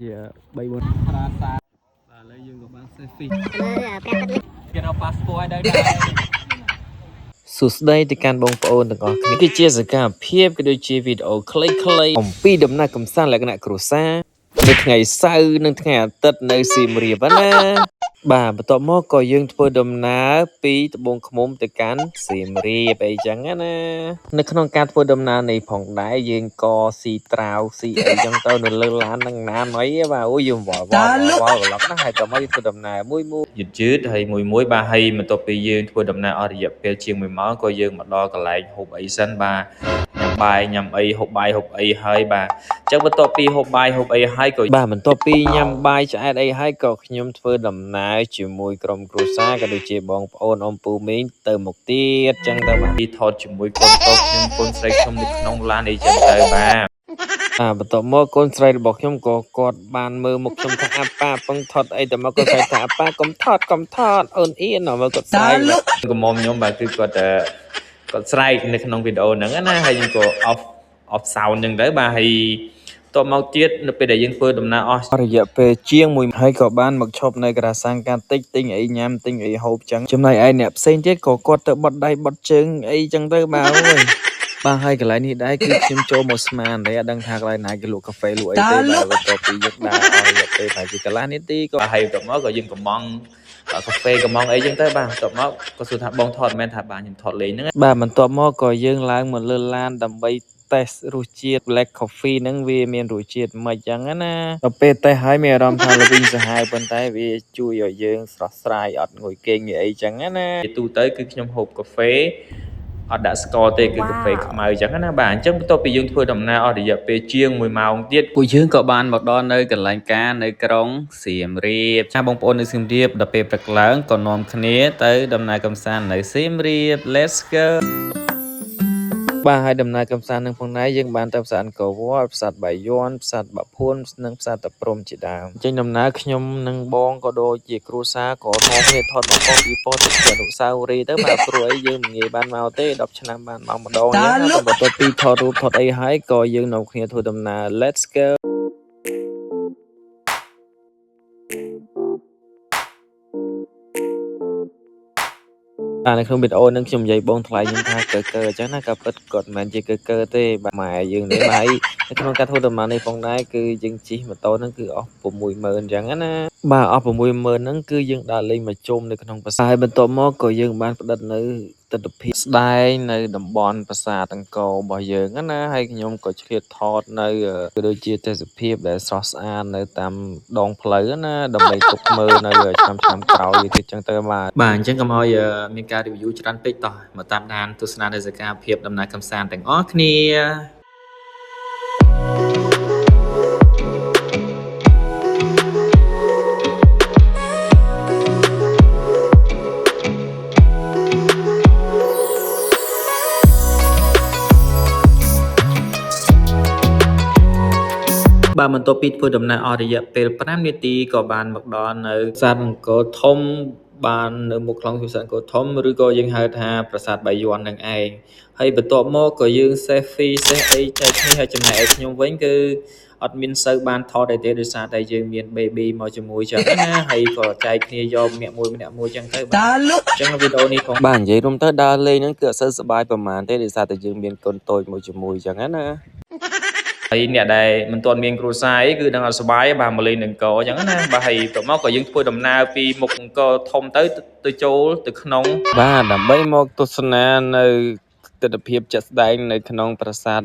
3 4ប្រាសាទបាទឥឡូវយើងក៏បានសេះហ្វីគេរកប៉ាសពតឲ្យដែរសួស្តីទៅកាន់បងប្អូនទាំងអស់គ្នាគឺជាសកម្មភាពក៏ដូចជាវីដេអូខ្លីៗអំពីដំណើរកម្សាន្តលក្ខណៈគ្រួសារនៅថ្ងៃសៅរ៍និងថ្ងៃអាទិត្យនៅសៀមរាបណាបាទបន្ទាប់មកក៏យើងធ្វើដំណើរពីត្បូងឃ្មុំទៅកាន់សៀមរាបអីចឹងណានៅក្នុងការធ្វើដំណើរនេះផងដែរយើងក៏ស៊ីត្រាវស៊ីអីចឹងទៅនៅលើឡាននឹងណាណុយបាទអូយើងវល់កន្លងណាហើយក៏មកធ្វើដំណើរមួយយឺតហើយមួយបាទហើយបន្ទាប់ពីយើងធ្វើដំណើរអស់រយៈពេលជាង1ម៉ោងក៏យើងមកដល់កន្លែងហូបអីសិនបាទញ៉ាំបាយញ៉ាំអីហូបបាយហូបអីហើយបាទអញ្ចឹងបន្ទាប់ពីហូបបាយហូបអីហើយក៏បាទបន្ទាប់ពីញ៉ាំបាយឆ្អែតអីហើយក៏ខ្ញុំធ្វើដំណើរជាមួយក្រុមគ្រួសារក៏ដូចជាបងប្អូនអ៊ំពូមីងទៅមុខទៀតអញ្ចឹងទៅបាទថតជាមួយកូនប្រុសខ្ញុំកូនស្រីខ្ញុំនៅក្នុងឡានអីចឹងទៅបាទបន្ទាប់មកកូនស្រីរបស់ខ្ញុំក៏គាត់បានមើលមុខខ្ញុំថាអាប៉ាពឹងថតអីតែមកគាត់ស្រីថាអាប៉ាកុំថតអូនអៀនមកគាត់ស្រីកុំមកខ្ញុំបាទគឺគាត់ស្រែកនៅក្នុងវីដេអូហ្នឹងណាហើយខ្ញុំក៏ off sound ហ្នឹងទៅបាទហើយតបមកទៀតនៅពេលដែលយើងធ្វើដំណើរអស់រយៈពេលជាង1ហើយក៏បានមកឈប់នៅក្រាសាំងកាតិចទិញអីញ៉ាំទិញអីហូបចឹងចំណែកឯអ្នកផ្សេងទៀតក៏គាត់ទៅបត់ដៃបត់ជើងអីចឹងទៅបាទអើយបាទហើយកន្លែងនេះដែរគឺខ្ញុំចូលមកស្មានតែអត់ដឹងថាកន្លែងណាគេលក់កាហ្វេលក់អីទេបាទបន្ទាប់ពីយើងដើរអស់រយៈពេលប្រហែលជាកន្លះនាទីក៏ហើយបន្ទាប់មកក៏យើងកំងកាហ្វេកំងអីចឹងទៅបាទបន្ទាប់មកក៏សួរថាបងថតមិនមែនថាបាទខ្ញុំថតលេងហ្នឹងបាទបន្ទាប់មកក៏យើងឡើងមកលើឡានដើម្បីtest រសជាតិ black coffee ហ្នឹងវាមានរសជាតិមិនចឹងណាដល់ពេលតេស្តហើយមានអារម្មណ៍ថាល្វីងសាហាវប៉ុន្តែវាជួយឲ្យយើងស្រស់ស្រាយអត់ងុយគេងអីចឹងណាទូទៅគឺខ្ញុំហូបកាហ្វេអត់ដាក់ស្ករទេគឺកាហ្វេខ្មៅចឹងណាបាទអញ្ចឹងបន្ទាប់ពីយើងធ្វើដំណើរអស់រយៈពេលជាង1ម៉ោងទៀតពួកយើងក៏បានមកដល់នៅកន្លែងការនៅក្រុងសៀមរាបចាបងប្អូននៅសៀមរាបដល់ពេលព្រឹកឡើងក៏នាំគ្នាទៅដំណើរកម្សាន្តនៅសៀមរាប Let's goបាទហើយដំណើរកម្សាន្តនឹងផងដែរយើងបានទៅប្រាសាទអង្គរវត្តប្រាសាទបាយ័នប្រាសាទបាភួននិងប្រាសាទតាព្រហ្មជាដើមចេញដំណើរខ្ញុំនិងបងក៏ដូចជាគ្រួសារក៏នាំគ្នាថតមកពីប៉ុស្តិ៍ជាអនុស្សាវរីយ៍ទៅបាទព្រោះអីយើងមិនងាយបានមកទេ10ឆ្នាំបានមកម្ដងយ៉ាងណាបន្ទាប់ពីថតរូបថតអីហើយក៏យើងនាំគ្នាធ្វើដំណើរ Let's goនៅក្នុងវីដេអូហ្នឹងខ្ញុំនិយាយបងថ្លៃខ្ញុំថាកើអញ្ចឹងណាក៏ពិតគាត់មិនមែនជាកើទេបាទម៉ែយើងនេះបាទនៅក្នុងការធ្វើដំណើរនេះផងដែរគឺយើងជិះម៉ូតូហ្នឹងគឺអស់60000អញ្ចឹងណាបាទអស់60000ហ្នឹងគឺយើងដើរលេងមកជុំនៅក្នុងប្រាសាទហើយបន្ទាប់មកក៏យើងបានផ្តិតនៅទិដ្ឋភាពស្ដែងនៅតំបន់ប្រាសាទអង្គររបស់យើងណាហើយខ្ញុំក៏ឆ្លៀតថតនៅក៏ដូចជាទេសភាពដែលស្រស់ស្អាតនៅតាមដងផ្លូវណាដើម្បីទុកមើលនៅឆ្នាំក្រោយទៀតចឹងទៅបាទអញ្ចឹងកុំឲ្យមានការ review ច្រើនពេកតោះមកតាមដានទស្សនានៅសកម្មភាពដំណើរកម្សាន្តទាំងអស់គ្នាបាទបន្ទាប់ពីធ្វើដំណើរអស់រយៈពេល5នាទីក៏បានមកដល់នៅប្រាសាទអង្គរធំបាននៅមុខខ្លងប្រាសាទអង្គរធំឬក៏យើងហៅថាប្រាសាទបាយ័ននឹងឯងហើយបន្ទាប់មកក៏យើងសេះហ្វីសេះអីចែកគ្នាហើយចំណែកឯខ្ញុំវិញគឺអត់មានសូវបានថតអីទេដោយសារតែយើងមាន baby មកជាមួយចឹងណាហើយក៏ចែកគ្នាយកម្នាក់មួយចឹងទៅបាទអញ្ចឹងវីដេអូនេះផងបាទនិយាយរួមទៅដើរលេងហ្នឹងគឺអត់សូវសប្បាយប្រហែលទេដោយសារតែយើងមានកូនតូចមួយជាមួយចឹងណាហើយអ្នកដែលមិនទាន់មានគ្រួសារអីគឺនឹងអត់សុបាយបាទមកលេងនឹងអង្គរអញ្ចឹងណាបាទហើយទៅមកក៏យើងធ្វើដំណើរពីមុខអង្គរធំទៅចូលទៅក្នុងបាទដើម្បីមកទស្សនានៅទិដ្ឋភាពជាក់ស្ដែងនៅក្នុងប្រាសាទ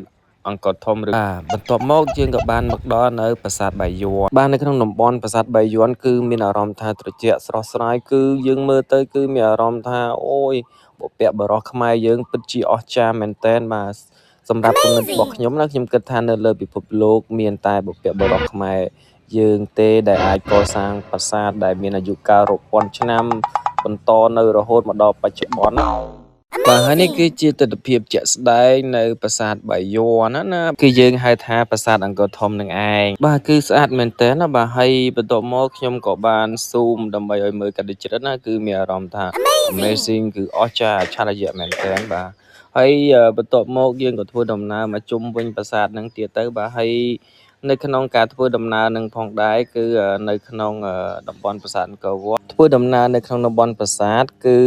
អង្គរធំឬបន្ទាប់មកយើងក៏បានមកដល់នៅប្រាសាទបាយ័នបាទនៅក្នុងតំបន់ប្រាសាទបាយ័នគឺមានអារម្មណ៍ថាត្រជាក់ស្រស់ស្រាយគឺយើងមើលទៅគឺមានអារម្មណ៍ថាអូយបុព្វបុរសខ្មែរយើងពិតជាអស្ចារ្យមែនទែនបាទសម្រាប់គំនិតរបស់ខ្ញុំណាខ្ញុំគិតថានៅលើពិភពលោកមានតែបុព្វបុរសខ្មែរយើងទេដែលអាចកសាងប្រាសាទដែលមានអាយុកាលរាប់ពាន់ឆ្នាំបន្តនៅរហូតមកដល់បច្ចុប្បន្នបាទហើយនេះគឺជាទិដ្ឋភាពជាក់ស្ដែងនៅប្រាសាទបាយ័នណាគឺយើងហៅថាប្រាសាទអង្គរធំនឹងឯងបាទគឺស្អាតមែនទែនណាបាទហើយបន្ទាប់មកខ្ញុំក៏បានស៊ូមដើម្បីឲ្យមើលកាន់តែជ្រិតណាគឺមានអារម្មណ៍ថា amazing គឺអស្ចារ្យអច្ឆរិយៈមែនទែនបាទហើយបន្ទាប់មកយើងក៏ធ្វើដំណើរមកជុំវិញប្រាសាទហ្នឹងទៀតទៅបាទហើយ នៅក្នុងការធ្វើដំណើរនឹងផងដែរគឺនៅក្នុងតំបន់ប្រាសាទអង្គរវត្តធ្វើដំណើរនៅក្នុងតំបន់ប្រាសាទគឺ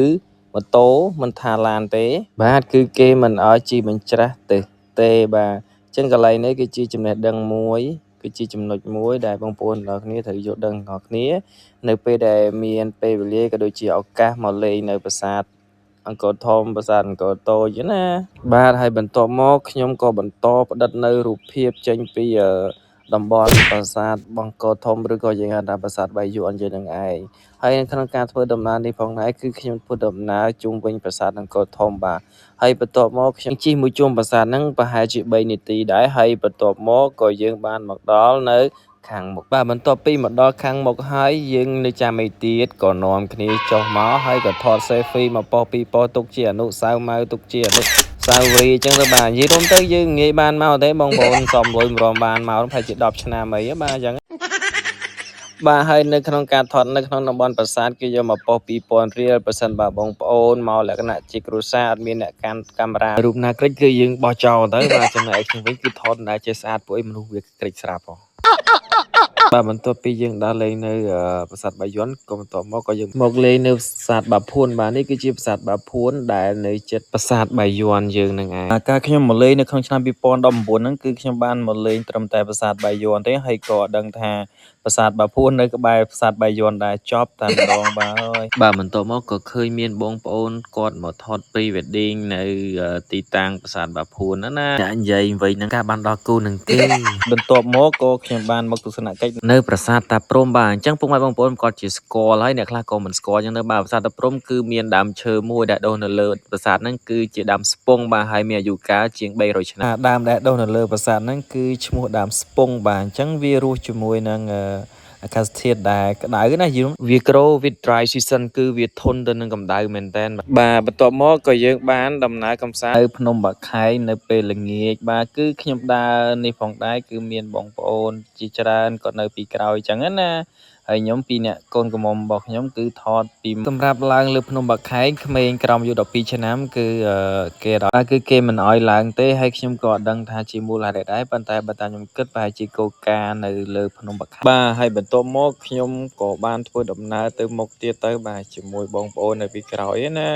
ម៉ូតូមិនថាឡានទេបាទគឺគេមិនឲ្យជីបញ្ច្រាស់ទេបាទអញ្ចឹងកន្លែងនេះគឺជាចំណេះដឹងមួយគឺជាចំណុចមួយដែលបងប្អូនទាំងអស់គ្នាត្រូវយល់ដឹងទាំងអស់គ្នានៅពេលដែលមានពេលវេលាក៏ដូចជាឱកាសមកលេងនៅប្រាសាទអង្គរធំប្រាសាទអង្គរតូចណាបាទហើយបន្ទាប់មកខ្ញុំក៏បន្តផ្តិតនៅរូបភាពចេញពីតំបន់ប្រាសាទអង្គរធំឬក៏យើងហៅថាប្រាសាទបាយ័នយើងនឹងឯងហើយក្នុងការធ្វើដំណើរនេះផងដែរគឺខ្ញុំធ្វើដំណើរជុំវិញប្រាសាទអង្គរធំបាទហើយបន្ទាប់មកខ្ញុំជិះមួយជុំប្រាសាទហ្នឹងប្រហែលជា3នាទីដែរហើយបន្ទាប់មកក៏យើងបានមកដល់នៅខាងមុខបាទបន្ទាប់ពីមកដល់ខាងមុខហើយយើងនៅចាំអីទៀតក៏នាំគ្នាចុះមកហើយក៏ថត selfie មកប៉ុស្តិ៍ពីរប៉ុស្តិ៍ទុកជាអនុស្សាវរីយ៍ទុកជាអនុស្សាវរីយ៍អញ្ចឹងទៅបាទនិយាយរួមទៅយើងងាយបានមកទេបងប្អូនសំលុយម្ដងបានមកប្រហែលជា10ឆ្នាំអីបាទអញ្ចឹងបាទហើយនៅក្នុងការថតនៅក្នុងតំបន់ប្រាសាទគេយកមកប៉ុស្តិ៍2000រៀលបើសិនបាទបងប្អូនមកលក្ខណៈជាគ្រួសារអត់មានអ្នកកាន់កាមេរ៉ារូបណាក្រិចគឺយើងបោះចោលទៅបាទចំណែកខ្ញុំវិញគឺថតតែជាស្អាតពួកឯមនុស្សវាក្រិចស្រាប់ហ៎បាទបន្ទាប់ពីយើងដើរលេងនៅប្រាសាទបាយ័នក៏បន្ទាប់មកក៏យើងមកលេងនៅប្រាសាទបាភួនបាទនេះគឺជាប្រាសាទបាភួនដែលនៅជិតប្រាសាទបាយ័នយើងនឹងឯងការខ្ញុំមកលេងនៅក្នុងឆ្នាំ2019ហ្នឹងគឺខ្ញុំបានមកលេងត្រឹមតែប្រាសាទបាយ័នទេហើយក៏អត់ដឹងថាប្រាសាទបាភួននៅក្បែរប្រាសាទបាយ័នដែរចប់តែម្ដងបាទអើយបាទបន្ទាប់មកក៏ឃើញមានបងប្អូនគាត់មកថត pre wedding នៅទីតាំងប្រាសាទបាភួនណាចានិយាយវិញហ្នឹងការបានដល់គូនឹងគេបន្ទាប់មកក៏ខ្ញុំបានមកទស្សនកិច្ចនៅប្រាសាទតាព្រំបាទអញ្ចឹងពុកម៉ែបងប្អូនគាត់ជាស្គាល់ហើយអ្នកខ្លះក៏មិនស្គាល់អញ្ចឹងទៅបាទប្រាសាទតាព្រំគឺមានដើមឈើមួយដែលដុះនៅលើប្រាសាទហ្នឹងគឺជាដើមស្ពង់បាទហើយមានអាយុកាលជាង300ឆ្នាំដើមដែលដុះនៅលើប្រាសាទហ្នឹងគឺឈ្មោះដើមស្ពង់បាទអញ្ចឹងវារស់ជាមួយនឹងអាកាសធាតុដែលក្តៅណាយល់វា grow with dry season គឺវាធន់ទៅនឹងកម្ដៅមែនតើបាទបន្ទាប់មកក៏យើងបានដំណើរកំសាន្តនៅភ្នំបាខែងនៅពេលល្ងាចបាទគឺខ្ញុំដើរនេះផងដែរគឺមានបងប្អូនជាច្រើនក៏នៅពីក្រោយអញ្ចឹងណាហើយខ្ញុំពីអ្នកកូនកំមុំរបស់ខ្ញុំគឺថតពីសម្រាប់ឡើងលើភ្នំបាខែងក្មេងក្រោមអាយុ12ឆ្នាំគឺគេមិនអោយឡើងទេហើយខ្ញុំក៏អត់ដឹងថាជាមូលហេតុអីដែរប៉ុន្តែបើតាមខ្ញុំគិតប្រហែលជាគោលការណ៍នៅលើភ្នំបាខែងបាទហើយបន្ទាប់មកខ្ញុំក៏បានធ្វើដំណើរទៅមុខទៀតទៅបាទជាមួយបងប្អូននៅពីក្រោយណា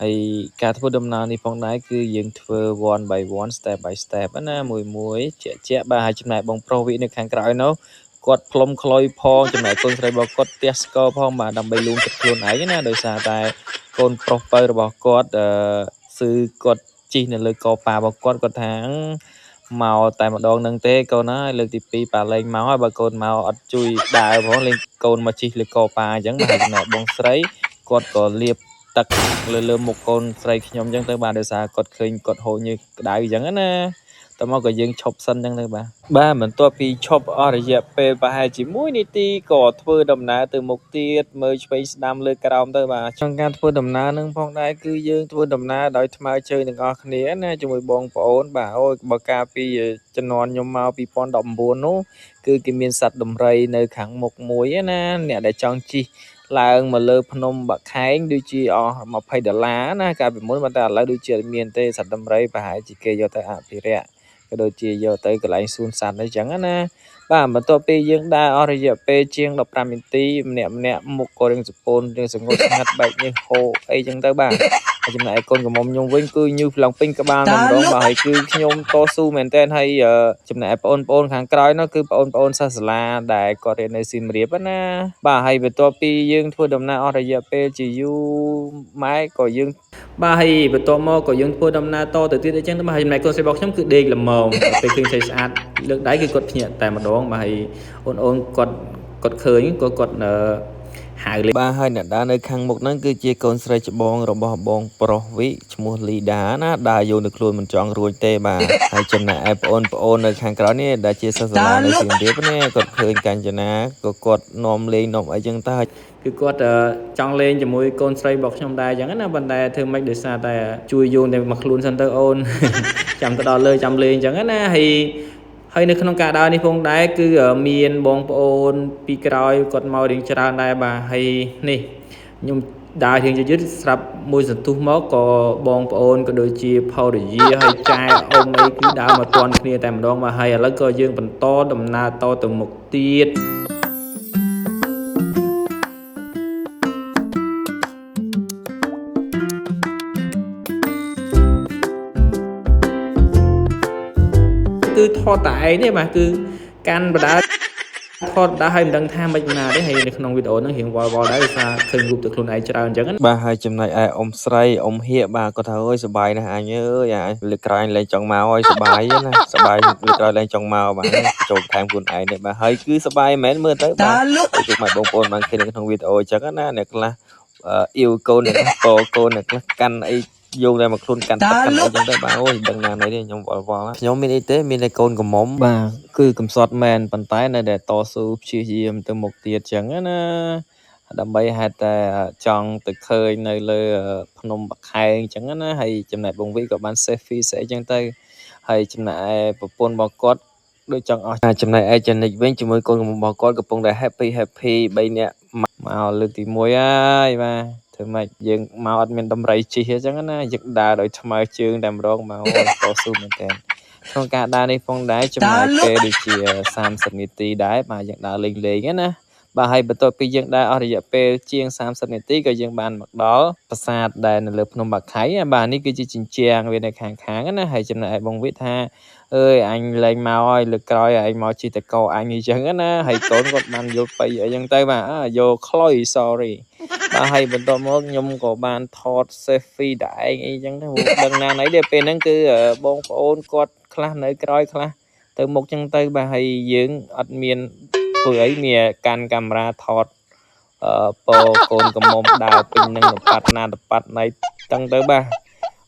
ហើយការធ្វើដំណើរនេះផងដែរគឺយើងធ្វើ one by one step by step ណាមួយជាក់បាទហើយចំណែកបងប្រុសវិនៅខាងក្រោយនោះគាត់ផ្លុំខ្លុយផងចំណែកកូនស្រីរបស់គាត់ទះស្គរផងបាទដើម្បីលួងចិត្តខ្លួនឯងណាដោយសារតែកូនប្រុសពៅរបស់គាត់គឺគាត់ជិះនៅលើកប៉ារបស់គាត់ថាមកតែម្ដងនឹងទេកូនអើយលើកទី2ប៉ាលេងមកហើយបើកូនមកអត់ជួយដើរផងលេងកូនមកជិះលើកប៉ាអញ្ចឹងបាទចំណែកបងស្រីគាត់ក៏លាបទឹកលើមុខកូនស្រីខ្ញុំអញ្ចឹងទៅបាទដោយសារគាត់ឃើញគាត់ហូរញើសក្តៅអញ្ចឹងណាតមកក៏យើងឈប់សិនអញ្ចឹងទៅបាទបន្ទាប់ពីឈប់អស់រយៈពេលប្រហែលជា1នាទីក៏ធ្វើដំណើរទៅមុខទៀតមើលឆ្វេងស្ដាំលើក្រោមទៅបាទក្នុងការធ្វើដំណើរនឹងផងដែរគឺយើងធ្វើដំណើរដោយថ្មើរជើងទាំងអស់គ្នាណាជាមួយបងប្អូនបាទអូយបើកាលពីជំនាន់ខ្ញុំមក2019នោះគឺគេមានសត្វដំរីនៅខាងមុខមួយណាអ្នកដែលចង់ជិះឡើងមកលើភ្នំបាខែងដូចជាអស់$20ណាកាលពីមុនប៉ុន្តែឥឡូវដូចជាអត់មានទេសត្វដំរីប្រហែលជាគេយកទៅអភិរក្សក៏ដូចជាយកទៅកន្លែងសួនសត្វអីចឹងណាបាទបន្ទាប់ពីយើងដើរអស់រយៈពេលជាង15នាទីម្នាក់មុខក៏រៀងសពូនរៀងសងប់ស្ងាត់បែកញើសហូរអីចឹងទៅបាទចំណែកកូនកំមុំខ្ញុំវិញគឺញើសផ្លងពេញក្បាលតែម្ដងបាទហើយគឺខ្ញុំតស៊ូមែនតើហើយចំណែកបងប្អូនខាងក្រោយនោះគឺបងប្អូនសិស្សសាលាដែលគាត់រៀននៅសៀមរាបណាបាទហើយបន្ទាប់ពីយើងធ្វើដំណើរអស់រយៈពេលជាយូរម៉ែក៏យើងបាទហើយបន្ទាប់មកក៏យើងធ្វើដំណើរតទៅទៀតអញ្ចឹងទៅបាទចំណែកកូនស្រីរបស់ខ្ញុំគឺដេកល្មមពេលឃើញស្រីស្អាតលើកដៃគឺគាត់ភ្ញាក់តែម្ដងបាទហើយអូនគាត់ឃើញគាត់ហៅលេបាទហើយអ្នកដើរនៅខាងមុខហ្នឹងគឺជាកូនស្រីច្បងរបស់បងប្រុសវិឈ្មោះលីដាណាដើរយកនៅខ្លួនមិនចង់រួចទេបាទហើយចំណែកឯប្អូននៅខាងក្រៅនេះដែលជាសិស្សសាលានៅសៀមរាបនេះគាត់ឃើញកញ្ចនាក៏គាត់នាំលេងនាំអីចឹងទៅគឺគាត់ចង់លេងជាមួយកូនស្រីរបស់ខ្ញុំដែរអញ្ចឹងណាប៉ុន្តែធ្វើម៉េចដោយសារតែជួយយោងតែមកខ្លួនសិនទៅអូនចាំទៅដល់លើចាំលេងអញ្ចឹងណាហើយនៅក្នុងការដើរនេះផងដែរគឺមានបងប្អូនពីក្រោយគាត់មករៀងច្រើនដែរបាទហើយនេះខ្ញុំ ដើររៀងយឺតស្រាប់មួយសន្ទុះមកក៏បងប្អូនក៏ដូចជាផោរយាហើយចែអ៊ំអីគឺដើរមកទាន់គ្នាតែម្ដងមកហើយឥឡូវក៏យើងបន្តដំណើរតទៅមុខទៀតគឺថតតែឯងទេបាទគឺកាន់បដាថតដែរហើយមិនដឹងថាមិនណាទេហើយនៅក្នុងវីដេអូហ្នឹងរៀងវល់ដែរដោយសារឃើញរូបទៅខ្លួនឯងច្រើនអញ្ចឹងបាទហើយចំណែកឯអ៊ំស្រីអ៊ំហៀបាទគាត់ថាអើយសប្បាយណាស់អញអើយអាលើកក្រោយលែងចង់មកហើយសប្បាយណាសប្បាយលើកក្រោយលែងចង់មកបាទចូលថែមខ្លួនឯងនេះបាទហើយគឺសប្បាយមែនមើលទៅបាទជួបមកបងប្អូនបានឃើញនៅក្នុងវីដេអូអញ្ចឹងណាអ្នកខ្លះអ៊ីវកូនអ្នកខ្លះតកូនអ្នកខ្លះកាន់អីយកតែមកខ្លួនកាន់ទឹកកាន់អីចឹងទៅបាទអូយដឹងណាណីទេខ្ញុំវល់ខ្ញុំមានអីទេមានតែកូនកំមុំបាទគឺកំសត់មែនប៉ុន្តែនៅតែតស៊ូព្យាយាមទៅមុខទៀតចឹងណាដើម្បីហេតុតែចង់ទៅឃើញនៅលើភ្នំបាខែងចឹងណាហើយចំណែកបងវីក៏បាន selfie ស្អីចឹងទៅហើយចំណែកប្រពន្ធរបស់គាត់ដូចចង់អស់ចំណែកឯចនិចវិញជាមួយកូនរបស់គាត់កំពុងតែ happy 3នាក់មកលើកទី1ហើយបាទធ្វើម៉េចយើងមកអត់មានដំរីជិះអញ្ចឹងណាយើងដើរដោយថ្មើរជើងតែម្ដងមកតស៊ូមែនតើក្នុងការដើរនេះផងដែរចំណាយពេលដូចជា30នាទីដែរបាទយើងដើរលេងណាបាទហើយបន្ទាប់ពីយើងដើរអស់រយៈពេលជាង30នាទីក៏យើងបានមកដល់ប្រាសាទដែលនៅលើភ្នំបាខៃបាទនេះគឺជាជញ្ជាំងវានៅខាងណាហើយចំណែកឯបងវិទ្យាថាអើយអញលេងមកហើយលើកក្រោយឯងមកជិះតកោអញអញ្ចឹងណាហើយកូនគាត់បានយល់ពីអីចឹងទៅបាទយកខ្លុយ sorry បាទហើយបន្ទាប់មកខ្ញុំក៏បានថត selfie ដែរឯងអីចឹងទៅដឹងណាណីទេពេលហ្នឹងគឺបងប្អូនគាត់ខ្លះនៅក្រោយខ្លះទៅមុខចឹងទៅបាទហើយយើងអត់មានធ្វើអីមានកាន់កាមេរ៉ាថតពកូនកំមុំដើរពេញនឹងប៉ាត់ណាតប៉ាត់ណៃចឹងទៅបាទ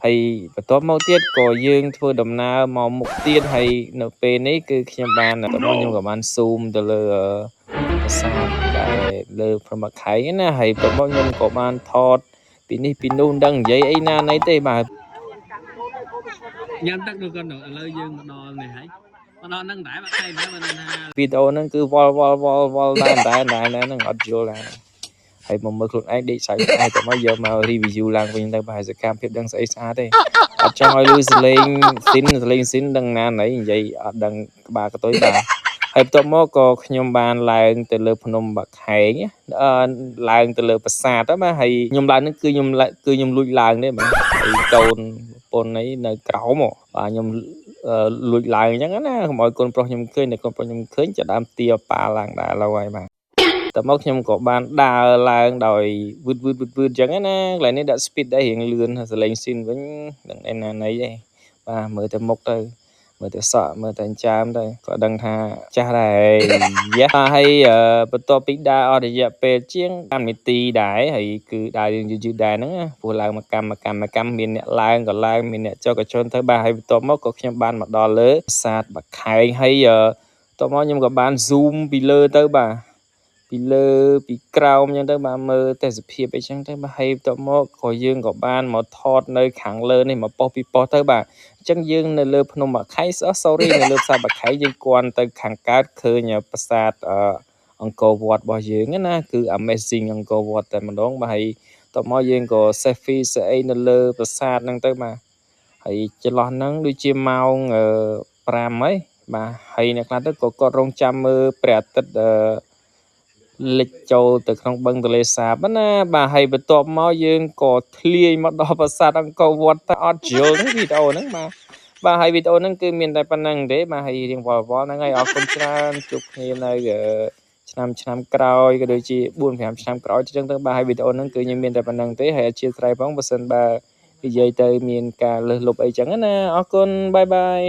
ហើយបន្ទាប់មកទៀតក៏យើងធ្វើដំណើរមកមុខទៀតហើយនៅពេលនេះគឺខ្ញុំបានខ្ញុំក៏បាន zoom ទៅលើប្រាសាទដែលលើព្រំខៃណាហើយបន្ទាប់មកខ្ញុំក៏បានថតពីនេះពីនោះមិនដឹងនិយាយអីណាណីទេបាទញ៉ាំទឹកនោះគាត់ឥឡូវយើងមកដល់នេះហើយមកដល់ហ្នឹងដែរមកខៃដែរមកណាវីដេអូហ្នឹងគឺវល់ដែរហ្នឹងអត់យល់ដែរហើយមកមើលខ្លួនឯងដេកស្រែកតែមកយកមក review ឡើងវិញទៅប្រហែលសកម្មភាពដឹងស្អីស្អាតទេអត់ចង់ឲ្យលឺសលេងស៊ីនដឹងណាណីនិយាយអត់ដឹងក្បាលកតុយបាទហើយបន្ទាប់មកក៏ខ្ញុំបានឡើងទៅលើភ្នំបាខែងឡើងទៅលើប្រាសាទបាទហើយខ្ញុំឡើងហ្នឹងគឺខ្ញុំលួចឡើងទេបាទហើយកូនប្រពន្ធអីនៅក្រោមបាទខ្ញុំលួចឡើងអញ្ចឹងណាកុំឲ្យកូនប្រុសខ្ញុំឃើញតែកូនប្រុសខ្ញុំឃើញចាប់ដើមទាប៉ាឡើងដែរឡើយហើយបាទតែមកខ្ញុំក៏បានដើរឡើងដោយវឺតអញ្ចឹងណាកន្លែងនេះដាក់ speed ដែររៀងលឿនសលេងស៊ីនវិញនឹងឯណាណីទេបាទមើលទៅមុខទៅមើលទៅសក់មើលទៅចាមទៅក៏ដឹងថាចាស់ដែរយ៉ាហើយបន្ទាប់ពីដើរអស់រយៈពេលជាង5នាទីដែរហើយគឺដើរយឺតដែរហ្នឹងព្រោះឡើងមកកម្មមានអ្នកឡើងក៏ឡើងមានអ្នកចុះក៏ជន់ទៅបាទហើយបន្ទាប់មកក៏ខ្ញុំបានមកដល់លើប្រាសាទបាខែងហើយបន្ទាប់មកខ្ញុំក៏បាន zoom ពីលើទៅបាទពីលើពីក្រោមអញ្ចឹងទៅបាទមើលទេសភាពអីចឹងទៅបាទហើយបន្ទាប់មកក៏យើងក៏បានមកថតនៅខាងលើនេះមកប៉ុស្តិ៍ពីប៉ុស្តិ៍ទៅបាទអញ្ចឹងយើងនៅលើភ្នំបាខៃ sorry នៅលើប្រាសាទបាខៃយើងគន់ទៅខាងកើតឃើញប្រាសាទអង្គរវត្តរបស់យើងណាគឺ amazing អង្គរវត្តតែម្ដងបាទហើយបន្ទាប់មកយើងក៏ selfie ស្អីនៅលើប្រាសាទហ្នឹងទៅបាទហើយចន្លោះហ្នឹងដូចជាម៉ោង5ហើយបាទហើយអ្នកខ្លះទៅក៏គាត់រងចាំមើលព្រះអាទិត្យលិចចូលទៅក្នុងបឹងទន្លេសាបណាបាទហើយបន្ទាប់មកយើងក៏ធ្លាយមកដល់ប្រាសាទអង្គរវត្តតែអត់យល់ហ្នឹងវីដេអូហ្នឹងបាទហើយវីដេអូហ្នឹងគឺមានតែប៉ុណ្្នឹងទេបាទហើយរៀងវល់ហ្នឹងហើយអរគុណច្រើនជួបគ្នានៅឆ្នាំក្រោយក៏ដូចជា 4-5 ឆ្នាំក្រោយអញ្ចឹងទៅបាទហើយវីដេអូហ្នឹងគឺខ្ញុំមានតែប៉ុណ្្នឹងទេហើយអធិស្ឋានផងបើសិនបើនិយាយទៅមានការលើសលប់អីចឹងណាអរគុណបាយ